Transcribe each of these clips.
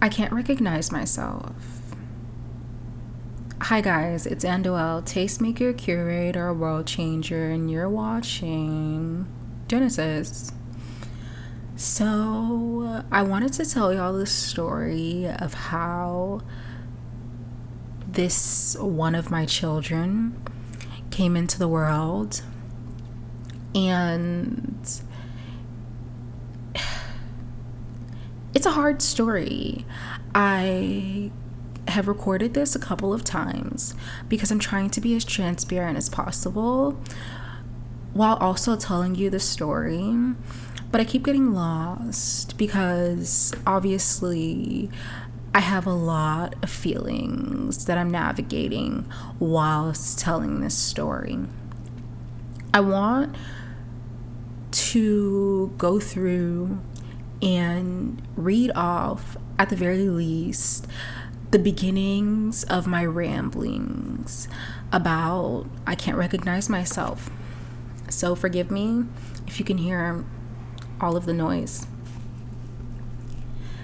I can't recognize myself. Hi guys, it's Andoel, tastemaker, curator, world changer, and you're watching Genesis. So, I wanted to tell y'all the story of how this one of my children came into the world, and it's a hard story. I have recorded this a couple of times because I'm trying to be as transparent as possible while also telling you the story. But I keep getting lost because obviously I have a lot of feelings that I'm navigating whilst telling this story. I want to go through and read off, at the very least, the beginnings of my ramblings about I can't recognize myself. So forgive me if you can hear all of the noise.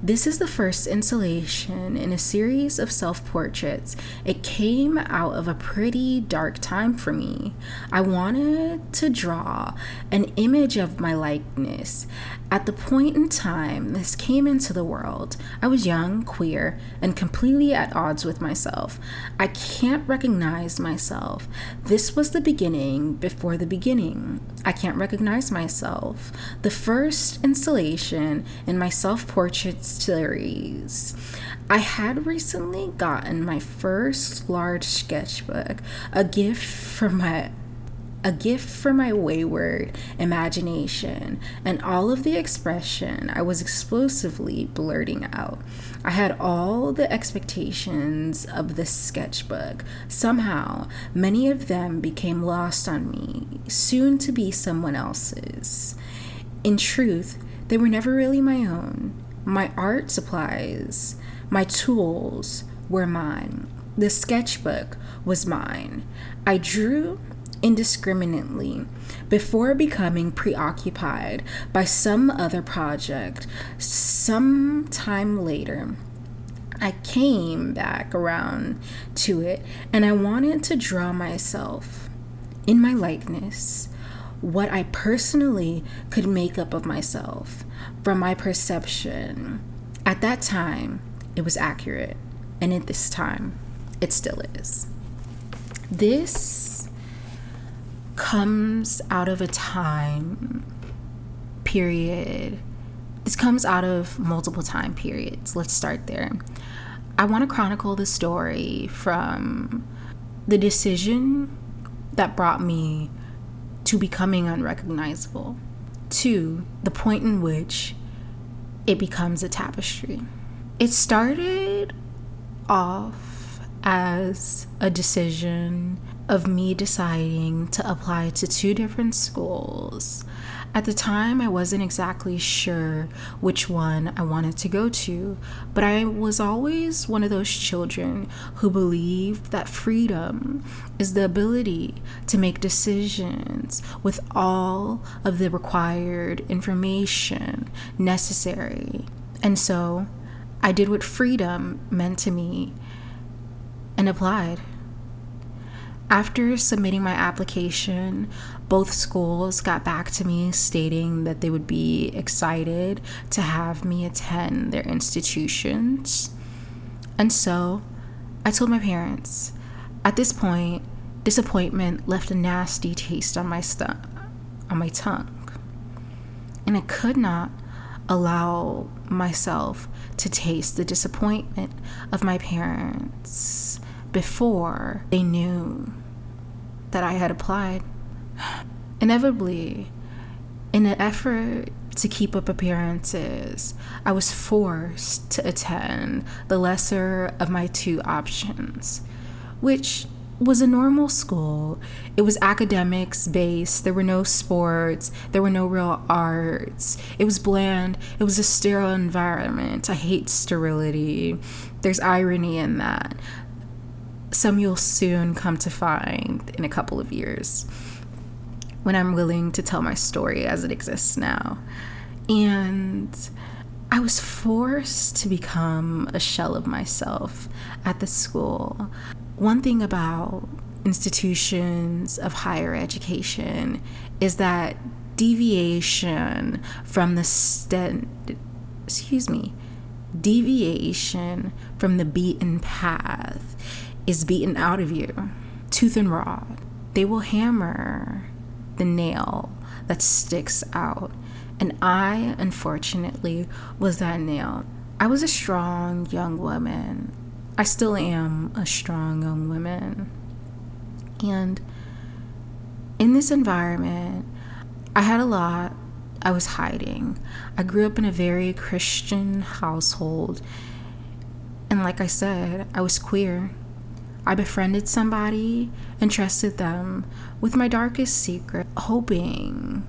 This is the first installation in a series of self-portraits. It came out of a pretty dark time for me. I wanted to draw an image of my likeness. At the point in time this came into the world, I was young, queer, and completely at odds with myself. I can't recognize myself. This was the beginning before the beginning. I can't recognize myself. The first installation in my self-portrait series. I had recently gotten my first large sketchbook, a gift for my wayward imagination and all of the expression I was explosively blurting out. I had all the expectations of this sketchbook. Somehow, many of them became lost on me, soon to be someone else's. In truth, they were never really my own. My art supplies, my tools were mine. The sketchbook was mine. I drew indiscriminately before becoming preoccupied by some other project. Some time later, I came back around to it and I wanted to draw myself in my likeness, what I personally could make up of myself from my perception. At that time, it was accurate, and at this time, it still is. This comes out of a time period. This comes out of multiple time periods. Let's start there. I want to chronicle the story from the decision that brought me to becoming unrecognizable to the point in which it becomes a tapestry. It started off as a decision of me deciding to apply to 2 different schools. At the time, I wasn't exactly sure which one I wanted to go to, but I was always one of those children who believed that freedom is the ability to make decisions with all of the required information necessary. And so I did what freedom meant to me and applied. After submitting my application, both schools got back to me stating that they would be excited to have me attend their institutions. And so I told my parents. At this point, disappointment left a nasty taste on my tongue. And I could not allow myself to taste the disappointment of my parents before they knew that I had applied. Inevitably, in an effort to keep up appearances, I was forced to attend the lesser of my 2 options, which was a normal school. It was academics based. There were no sports. There were no real arts. It was bland. It was a sterile environment. I hate sterility. There's irony in that. Some you'll soon come to find in a couple of years when I'm willing to tell my story as it exists now. And I was forced to become a shell of myself at the school. One thing about institutions of higher education is that deviation from the beaten path is beaten out of you, tooth and rod. They will hammer the nail that sticks out. And I, unfortunately, was that nail. I was a strong young woman. I still am a strong young woman. And in this environment, I had a lot I was hiding. I grew up in a very Christian household. And like I said, I was queer. I befriended somebody and trusted them with my darkest secret, hoping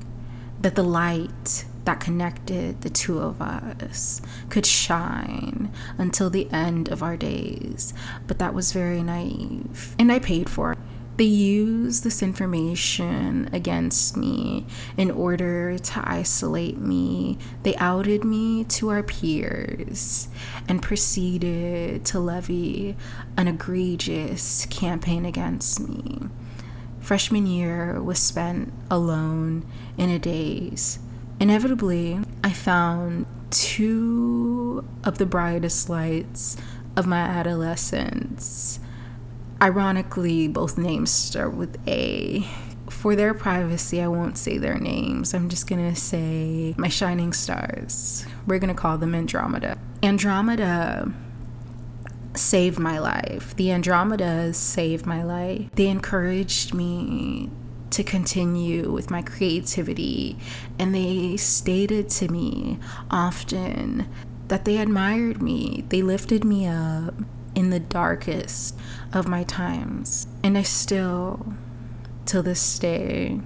that the light that connected the two of us could shine until the end of our days. But that was very naive, and I paid for it. They used this information against me in order to isolate me. They outed me to our peers and proceeded to levy an egregious campaign against me. Freshman year was spent alone in a daze. Inevitably, I found two of the brightest lights of my adolescence. Ironically, both names start with A. For their privacy, I won't say their names. I'm just gonna say my shining stars. We're gonna call them Andromeda. Andromeda saved my life. The Andromedas saved my life. They encouraged me to continue with my creativity, and they stated to me often that they admired me. They lifted me up in the darkest of my times, and I still, till this day,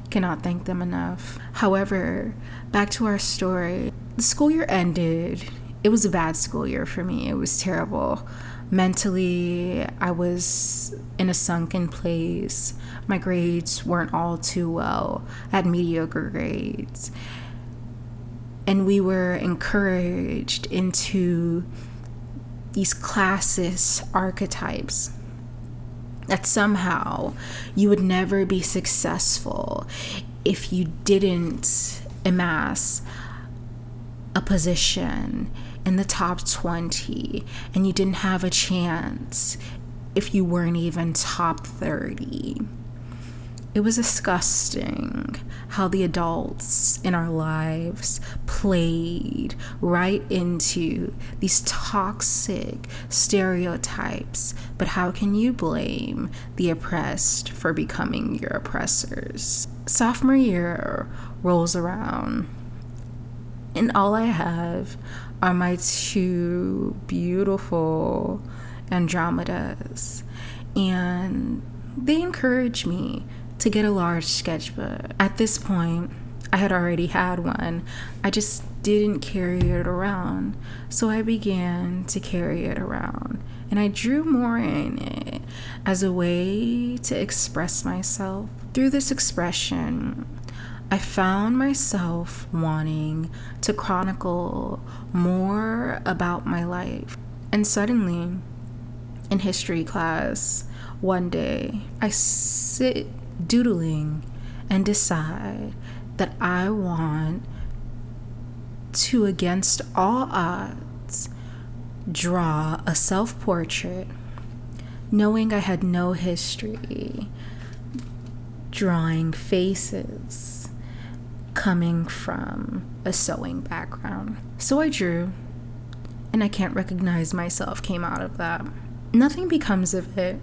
cannot thank them enough. However, back to our story. The school year ended. It was a bad school year for me. It was terrible. Mentally, I was in a sunken place. My grades weren't all too well. I had mediocre grades. And we were encouraged into these classist archetypes that somehow you would never be successful if you didn't amass a position in the top 20, and you didn't have a chance if you weren't even top 30. It was disgusting how the adults in our lives played right into these toxic stereotypes. But how can you blame the oppressed for becoming your oppressors? Sophomore year rolls around, and all I have are my two beautiful Andromedas, and they encourage me to get a large sketchbook. At this point, I had already had one. I just didn't carry it around. So I began to carry it around, and I drew more in it as a way to express myself. Through this expression, I found myself wanting to chronicle more about my life. And suddenly, in history class, one day, I sit doodling and decide that I want to, against all odds, draw a self-portrait, knowing I had no history drawing faces coming from a sewing background. So I drew, and I can't recognize myself came out of that. Nothing becomes of it.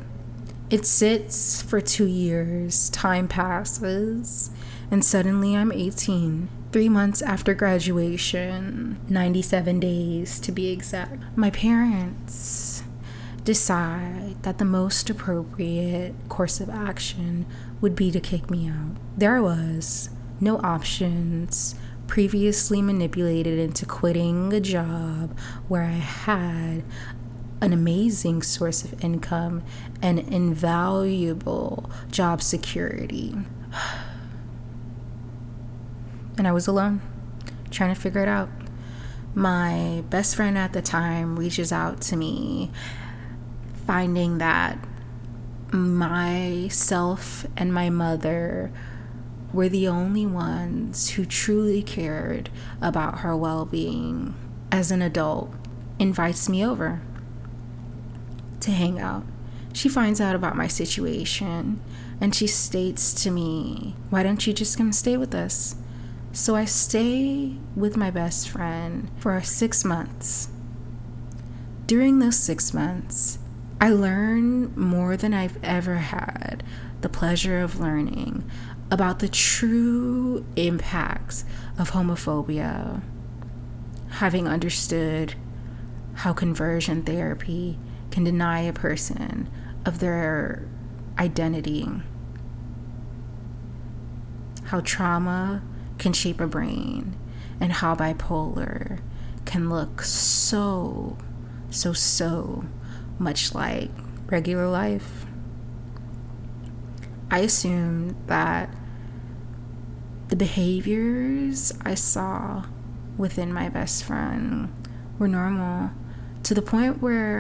It sits for 2 years, time passes, and suddenly I'm 18. 3 months after graduation, 97 days to be exact, my parents decide that the most appropriate course of action would be to kick me out. There I was, no options, previously manipulated into quitting a job where I had an amazing source of income and invaluable job security. And I was alone, trying to figure it out. My best friend at the time reaches out to me, finding that myself and my mother were the only ones who truly cared about her well-being. As an adult, invites me over to hang out. She finds out about my situation and she states to me, "Why don't you just come stay with us?" So I stay with my best friend for 6 months. During those 6 months, I learned more than I've ever had the pleasure of learning about the true impacts of homophobia, having understood how conversion therapy can deny a person of their identity, how trauma can shape a brain, and how bipolar can look so much like regular life. I assumed that the behaviors I saw within my best friend were normal, to the point where